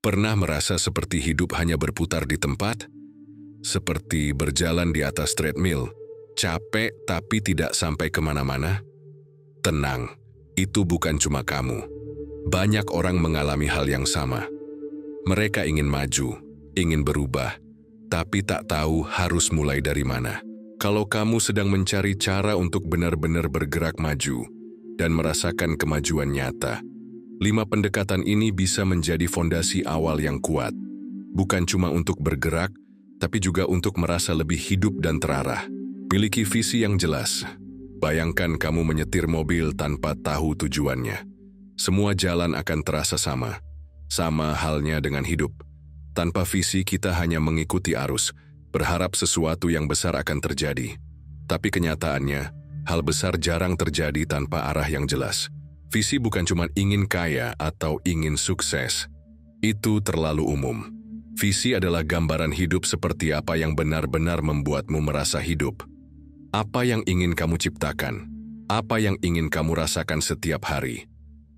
Pernah merasa seperti hidup hanya berputar di tempat? Seperti berjalan di atas treadmill, capek tapi tidak sampai kemana-mana? Tenang, itu bukan cuma kamu. Banyak orang mengalami hal yang sama. Mereka ingin maju, ingin berubah, tapi tak tahu harus mulai dari mana. Kalau kamu sedang mencari cara untuk benar-benar bergerak maju dan merasakan kemajuan nyata, 5 pendekatan ini bisa menjadi fondasi awal yang kuat. Bukan cuma untuk bergerak, tapi juga untuk merasa lebih hidup dan terarah. Miliki visi yang jelas. Bayangkan kamu menyetir mobil tanpa tahu tujuannya. Semua jalan akan terasa sama. Sama halnya dengan hidup. Tanpa visi kita hanya mengikuti arus, berharap sesuatu yang besar akan terjadi. Tapi kenyataannya, hal besar jarang terjadi tanpa arah yang jelas. Visi bukan cuma ingin kaya atau ingin sukses. Itu terlalu umum. Visi adalah gambaran hidup seperti apa yang benar-benar membuatmu merasa hidup. Apa yang ingin kamu ciptakan? Apa yang ingin kamu rasakan setiap hari?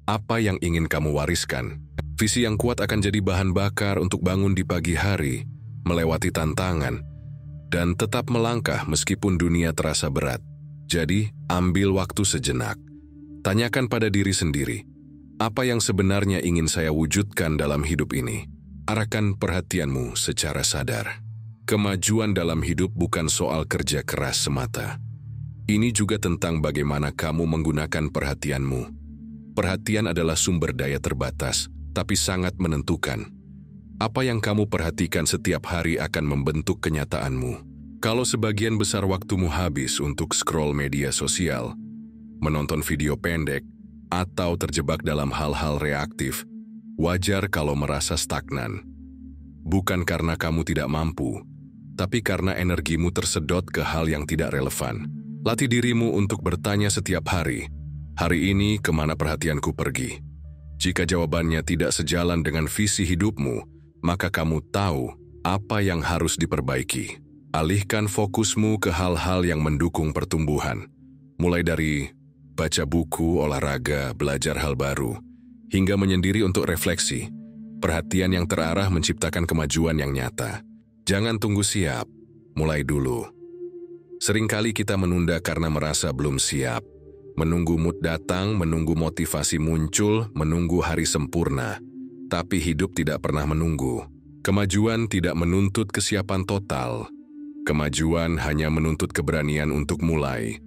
Apa yang ingin kamu wariskan? Visi yang kuat akan jadi bahan bakar untuk bangun di pagi hari, melewati tantangan, dan tetap melangkah meskipun dunia terasa berat. Jadi, ambil waktu sejenak. Tanyakan pada diri sendiri, apa yang sebenarnya ingin saya wujudkan dalam hidup ini? Arahkan perhatianmu secara sadar. Kemajuan dalam hidup bukan soal kerja keras semata. Ini juga tentang bagaimana kamu menggunakan perhatianmu. Perhatian adalah sumber daya terbatas, tapi sangat menentukan. Apa yang kamu perhatikan setiap hari akan membentuk kenyataanmu. Kalau sebagian besar waktumu habis untuk scroll media sosial, menonton video pendek, atau terjebak dalam hal-hal reaktif, wajar kalau merasa stagnan. Bukan karena kamu tidak mampu, tapi karena energimu tersedot ke hal yang tidak relevan. Latih dirimu untuk bertanya setiap hari, hari ini kemana perhatianku pergi? Jika jawabannya tidak sejalan dengan visi hidupmu, maka kamu tahu apa yang harus diperbaiki. Alihkan fokusmu ke hal-hal yang mendukung pertumbuhan, mulai dari baca buku, olahraga, belajar hal baru, hingga menyendiri untuk refleksi. Perhatian yang terarah menciptakan kemajuan yang nyata. Jangan tunggu siap, mulai dulu. Seringkali kita menunda karena merasa belum siap. Menunggu mood datang, menunggu motivasi muncul, menunggu hari sempurna. Tapi hidup tidak pernah menunggu. Kemajuan tidak menuntut kesiapan total. Kemajuan hanya menuntut keberanian untuk mulai.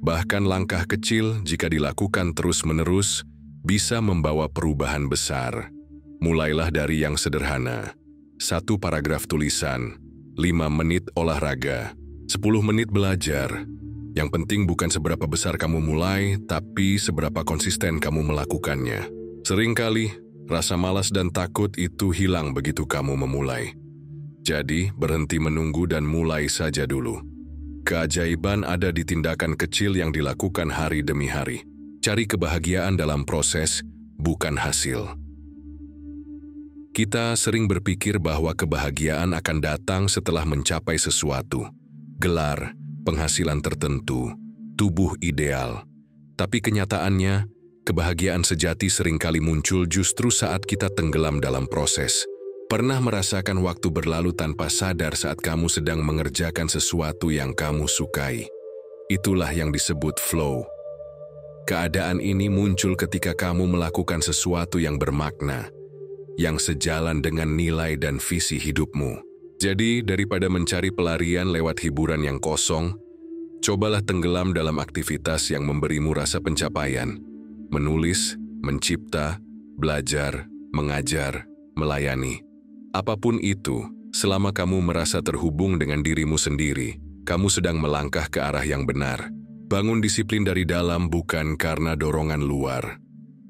Bahkan langkah kecil jika dilakukan terus-menerus bisa membawa perubahan besar. Mulailah dari yang sederhana. 1 paragraf tulisan, 5 menit olahraga, 10 menit belajar. Yang penting bukan seberapa besar kamu mulai, tapi seberapa konsisten kamu melakukannya. Seringkali, rasa malas dan takut itu hilang begitu kamu memulai. Jadi, berhenti menunggu dan mulai saja dulu. Keajaiban ada di tindakan kecil yang dilakukan hari demi hari. Cari kebahagiaan dalam proses, bukan hasil. Kita sering berpikir bahwa kebahagiaan akan datang setelah mencapai sesuatu. Gelar, penghasilan tertentu, tubuh ideal. Tapi kenyataannya, kebahagiaan sejati seringkali muncul justru saat kita tenggelam dalam proses. Pernah merasakan waktu berlalu tanpa sadar saat kamu sedang mengerjakan sesuatu yang kamu sukai? Itulah yang disebut flow. Keadaan ini muncul ketika kamu melakukan sesuatu yang bermakna, yang sejalan dengan nilai dan visi hidupmu. Jadi, daripada mencari pelarian lewat hiburan yang kosong, cobalah tenggelam dalam aktivitas yang memberimu rasa pencapaian. Menulis, mencipta, belajar, mengajar, melayani. Apapun itu, selama kamu merasa terhubung dengan dirimu sendiri, kamu sedang melangkah ke arah yang benar. Bangun disiplin dari dalam bukan karena dorongan luar.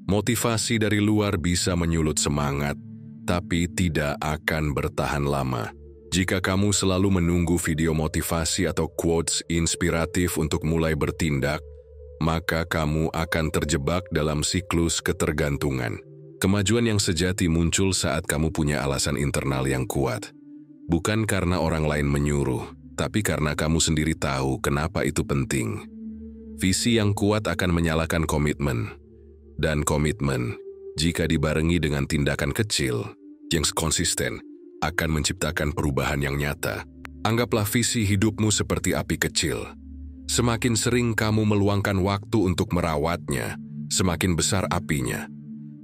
Motivasi dari luar bisa menyulut semangat, tapi tidak akan bertahan lama. Jika kamu selalu menunggu video motivasi atau quotes inspiratif untuk mulai bertindak, maka kamu akan terjebak dalam siklus ketergantungan. Kemajuan yang sejati muncul saat kamu punya alasan internal yang kuat. Bukan karena orang lain menyuruh, tapi karena kamu sendiri tahu kenapa itu penting. Visi yang kuat akan menyalakan komitmen. Dan komitmen, jika dibarengi dengan tindakan kecil, yang konsisten akan menciptakan perubahan yang nyata. Anggaplah visi hidupmu seperti api kecil. Semakin sering kamu meluangkan waktu untuk merawatnya, semakin besar apinya.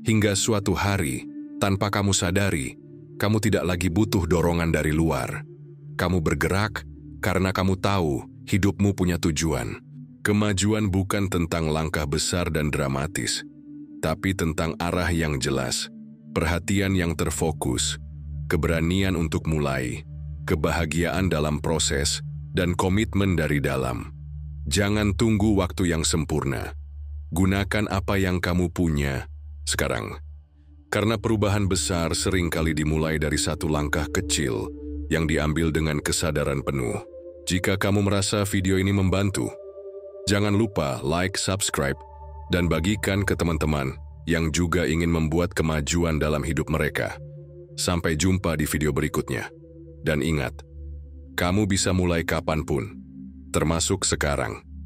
Hingga suatu hari, tanpa kamu sadari, kamu tidak lagi butuh dorongan dari luar. Kamu bergerak karena kamu tahu hidupmu punya tujuan. Kemajuan bukan tentang langkah besar dan dramatis, tapi tentang arah yang jelas, perhatian yang terfokus, keberanian untuk mulai, kebahagiaan dalam proses, dan komitmen dari dalam. Jangan tunggu waktu yang sempurna. Gunakan apa yang kamu punya sekarang. Karena perubahan besar seringkali dimulai dari satu langkah kecil yang diambil dengan kesadaran penuh. Jika kamu merasa video ini membantu, jangan lupa like, subscribe, dan bagikan ke teman-teman yang juga ingin membuat kemajuan dalam hidup mereka. Sampai jumpa di video berikutnya. Dan ingat, kamu bisa mulai kapanpun, termasuk sekarang.